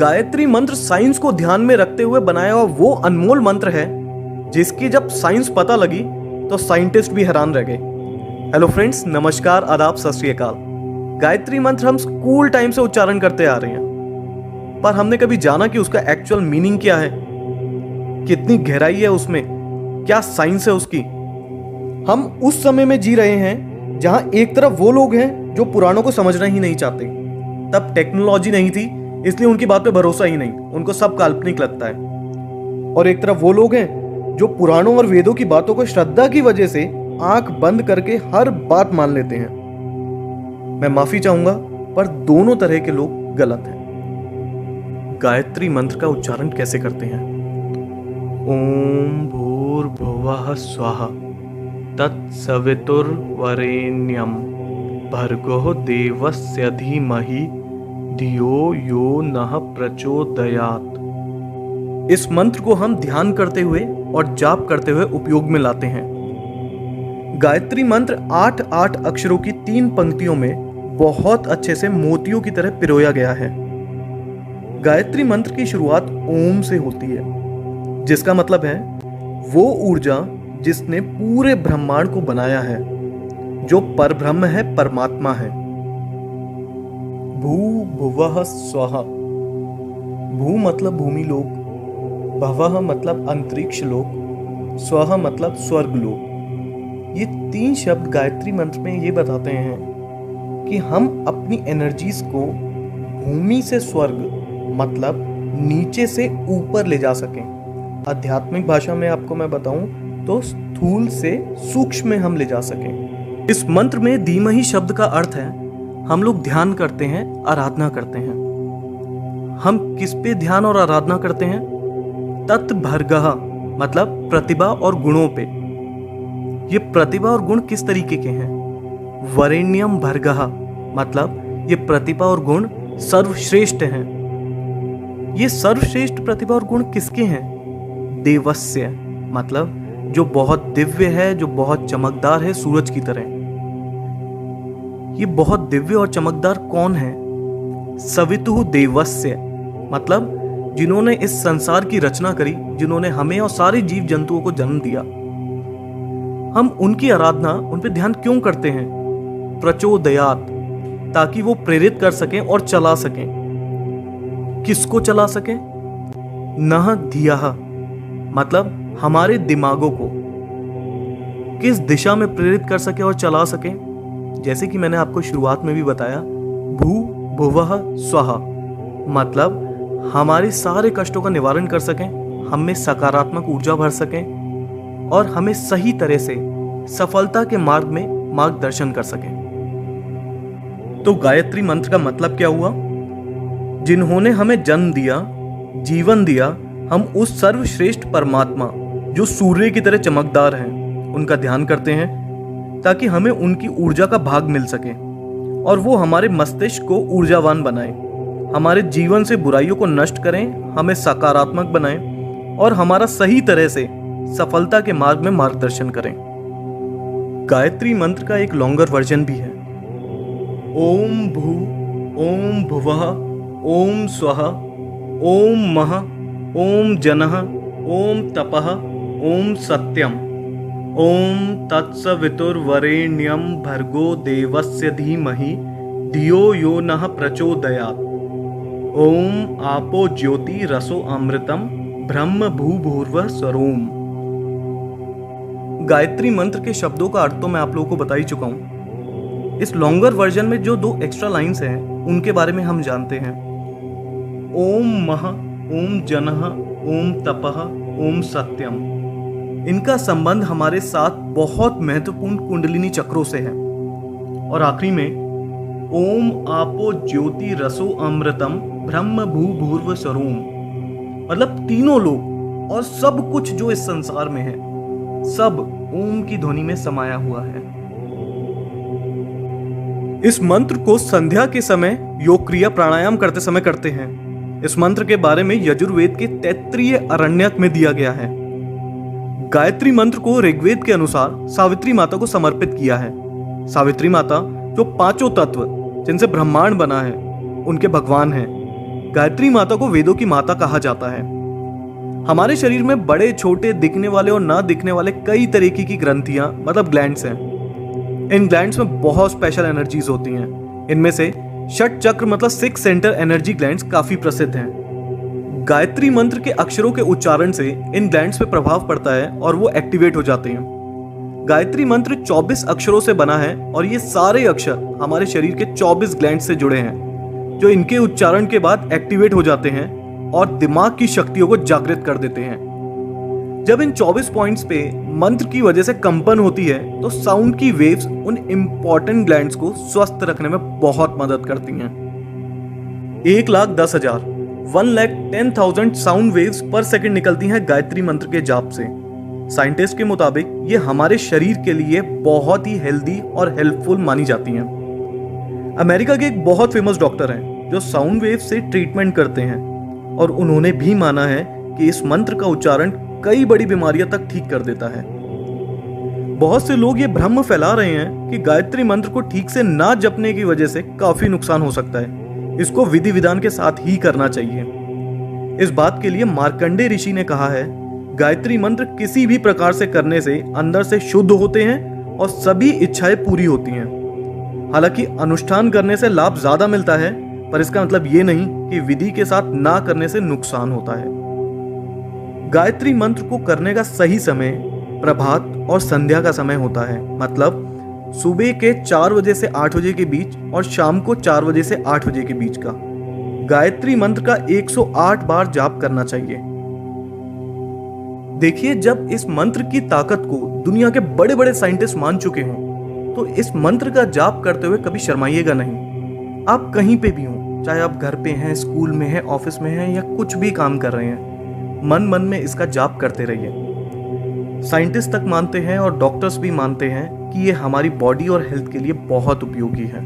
गायत्री मंत्र साइंस को ध्यान में रखते हुए बनाया हुआ वो अनमोल मंत्र है जिसकी जब साइंस पता लगी तो साइंटिस्ट भी हैरान रह गए। हेलो फ्रेंड्स, नमस्कार, आदाब, सत श्री अकाल। गायत्री मंत्र हम स्कूल टाइम से उच्चारण करते आ रहे हैं, पर हमने कभी जाना कि उसका एक्चुअल मीनिंग क्या है, कितनी गहराई है उसमें, क्या साइंस है उसकी। हम उस समय में जी रहे हैं जहां एक तरफ वो लोग हैं जो पुराणों को समझना ही नहीं चाहते। तब टेक्नोलॉजी नहीं थी, इसलिए उनकी बात पे भरोसा ही नहीं, उनको सब काल्पनिक लगता है। और एक तरफ वो लोग हैं जो पुराणों और वेदों की बातों को श्रद्धा की वजह से आंख बंद करके हर बात मान लेते हैं। मैं माफी चाहूंगा, पर दोनों तरह के लोग गलत हैं। गायत्री मंत्र का उच्चारण कैसे करते हैं? ओम भूर्भुवः स्वः तत्सवितुर्वरेण्यं भर्गो देवस्य धीमहि धियो यो नः प्रचोदयात्। इस मंत्र को हम ध्यान करते हुए और जाप करते हुए उपयोग में लाते हैं। गायत्री मंत्र 8 अक्षरों की 3 पंक्तियों में बहुत अच्छे से मोतियों की तरह पिरोया गया है। गायत्री मंत्र की शुरुआत ओम से होती है, जिसका मतलब है वो ऊर्जा जिसने पूरे ब्रह्मांड को बनाया है, जो परब्रह्म है, परमात्मा है। भू भुवः स्वः। भू मतलब भूमि लोक, भवः मतलब अंतरिक्ष लोक, स्वः मतलब स्वर्ग लोक। ये 3 शब्द गायत्री मंत्र में ये बताते हैं कि हम अपनी एनर्जीज को भूमि से स्वर्ग मतलब नीचे से ऊपर ले जा सकें। आध्यात्मिक भाषा में आपको मैं बताऊं तो स्थूल से सूक्ष्म में हम ले जा सकें। इस मंत्र में धीमहि शब्द का अर्थ है हम लोग ध्यान करते हैं, आराधना करते हैं। हम किस पे ध्यान और आराधना करते हैं? तत्भर्गः मतलब प्रतिभा और गुणों पे। ये प्रतिभा और गुण किस तरीके के हैं? वरेण्यम भर्गः मतलब ये प्रतिभा और गुण सर्वश्रेष्ठ हैं। ये सर्वश्रेष्ठ प्रतिभा और गुण किसके हैं? देवस्य मतलब जो बहुत दिव्य है, जो बहुत चमकदार है, सूरज की तरह। ये बहुत दिव्य और चमकदार कौन है? सवितुः देवस्य मतलब जिन्होंने इस संसार की रचना करी, जिन्होंने हमें और सारे जीव जंतुओं को जन्म दिया। हम उनकी आराधना, उन पे ध्यान क्यों करते हैं? प्रचोदयात्, ताकि वो प्रेरित कर सकें और चला सकें। किसको चला सकें? नः धियः मतलब हमारे दिमागों को किस दिशा में प्रेरित कर सके और चला सके। जैसे कि मैंने आपको शुरुआत में भी बताया, भू भुवः स्वः मतलब हमारे सारे कष्टों का निवारण कर सकें, हम में सकारात्मक ऊर्जा भर सकें और हमें सही तरह से सफलता के मार्ग में मार्गदर्शन कर सकें। तो गायत्री मंत्र का मतलब क्या हुआ? जिन्होंने हमें जन्म दिया, जीवन दिया, हम उस सर्वश्रेष्ठ परमात्मा जो सूर्य की तरह चमकदार हैं, उनका ध्यान करते हैं ताकि हमें उनकी ऊर्जा का भाग मिल सके और वो हमारे मस्तिष्क को ऊर्जावान बनाए, हमारे जीवन से बुराइयों को नष्ट करें, हमें सकारात्मक बनाएं और हमारा सही तरह से सफलता के मार्ग में मार्गदर्शन करें। गायत्री मंत्र का एक लॉन्गर वर्जन भी है। ओम भू, ओम भुवः, ओम स्वः, ओम मः, ओम जनः, ओम तपः, ओम सत्यम, ओम तत्सवितुर्वरेण्यं भर्गो देवस्य धीमहि धियो यो नः प्रचोदयात्। ओम आपो ज्योति रसो अमृतम ब्रह्म भूभुर्वः स्वरोम। गायत्री मंत्र के शब्दों का अर्थ तो मैं आप लोगों को बता ही चुका हूं। इस लॉन्गर वर्जन में जो 2 एक्स्ट्रा लाइंस हैं उनके बारे में हम जानते हैं। ओम मः, ओम जनः, ओम तपः, ओम सत्यम। इनका संबंध हमारे साथ बहुत महत्वपूर्ण कुंडलिनी चक्रों से है। और आखिरी में ओम आपो ज्योति रसो अमृतम ब्रह्म भूभुर्व स्वरोम मतलब तीनों लोग और सब कुछ जो इस संसार में है, सब ओम की ध्वनि में समाया हुआ है। इस मंत्र को संध्या के समय योग क्रिया प्राणायाम करते समय करते हैं। इस मंत्र के बारे में यजुर्वेद के तैत्तिरीय आरण्यक में दिया गया है। गायत्री मंत्र को ऋग्वेद के अनुसार सावित्री माता को समर्पित किया है। सावित्री माता जो 5 तत्व जिनसे ब्रह्मांड बना है, उनके भगवान हैं। गायत्री माता को वेदों की माता कहा जाता है। हमारे शरीर में बड़े छोटे दिखने वाले और ना दिखने वाले कई तरीके की ग्रंथियां मतलब ग्लैंड्स हैं। इन ग्लैंड्स में बहुत स्पेशल एनर्जीज होती हैं। इनमें से षट चक्र मतलब 6 सेंटर एनर्जी ग्लैंड्स काफी प्रसिद्ध हैं। गायत्री मंत्र के अक्षरों के उच्चारण से इन ग्लैंड्स पे प्रभाव पड़ता है और वो एक्टिवेट हो जाते हैं। गायत्री मंत्र 24 अक्षरों से बना है और ये सारे अक्षर हमारे शरीर के 24 ग्लैंड से जुड़े हैं, जो इनके उच्चारण के बाद एक्टिवेट हो जाते हैं और दिमाग की शक्तियों को जागृत कर देते हैं। जब इन 24 पॉइंट्स पे मंत्र की वजह से कंपन होती है तो साउंड की वेव्स उन इंपॉर्टेंट ग्लैंड्स को स्वस्थ रखने में बहुत मदद करती हैं। 1,10,000 1,10,000 साउंड वेव्स पर सेकंड निकलती हैं गायत्री मंत्र के जाप से। साइंटिस्ट के मुताबिक ये हमारे शरीर के लिए बहुत ही हेल्दी और हेल्पफुल मानी जाती हैं। अमेरिका के एक बहुत फेमस डॉक्टर हैं जो साउंड वेव से ट्रीटमेंट करते हैं और उन्होंने भी माना है कि इस मंत्र का उच्चारण कई बड़ी बीमारियां तक ठीक कर देता है। बहुत से लोग ये भ्रम फैला रहे हैं कि गायत्री मंत्र को ठीक से ना जपने की वजह से काफी नुकसान हो सकता है। इसको विधि विधान के साथ ही करना चाहिए। इस बात के लिए मार्कंडेय ऋषि ने कहा है, गायत्री मंत्र किसी भी प्रकार से करने से अंदर से शुद्ध होते हैं और सभी इच्छाएं पूरी होती हैं। हालांकि अनुष्ठान करने से लाभ ज्यादा मिलता है, पर इसका मतलब ये नहीं कि विधि के साथ ना करने से नुकसान होता है। गायत्री मंत्र को करने का सही समय प्रभात और संध्या का समय होता है, मतलब सुबह के 4 बजे से 8 बजे के बीच और शाम को 4 बजे से 8 बजे के बीच का। गायत्री मंत्र का 108 बार जाप करना चाहिए। देखिए, जब इस मंत्र की ताकत को दुनिया के बड़े बड़े साइंटिस्ट मान चुके हों तो इस मंत्र का जाप करते हुए कभी शर्माइएगा नहीं। आप कहीं पे भी हों, चाहे आप घर पे हैं, स्कूल में हैं, ऑफिस में हैं या कुछ भी काम कर रहे हैं, मन मन में इसका जाप करते रहिए। साइंटिस्ट तक मानते हैं और डॉक्टर्स भी मानते हैं कि ये हमारी बॉडी और हेल्थ के लिए बहुत उपयोगी है।